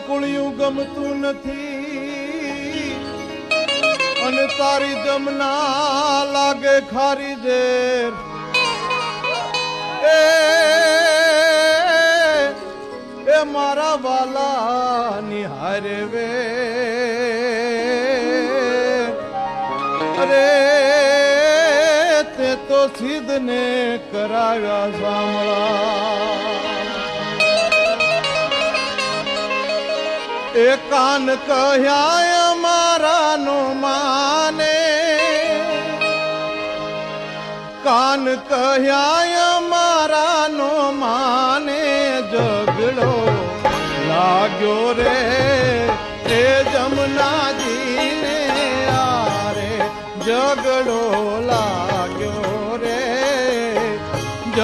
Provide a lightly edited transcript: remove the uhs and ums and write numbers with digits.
ગોકુળિયું ગમતું નથી અને તારી જમના લાગે ખારી ઝેર એ મારા વાલા નિહારે વે અરે તે તો સિદ્ધને કરાવ્યા સાંભળા એ કાન કહ્યા મારા નો માને કાન કહ્યા મારા નો માને ઝઘડો લાગ્યો રે એ જમનાજીને આરે ઝઘડો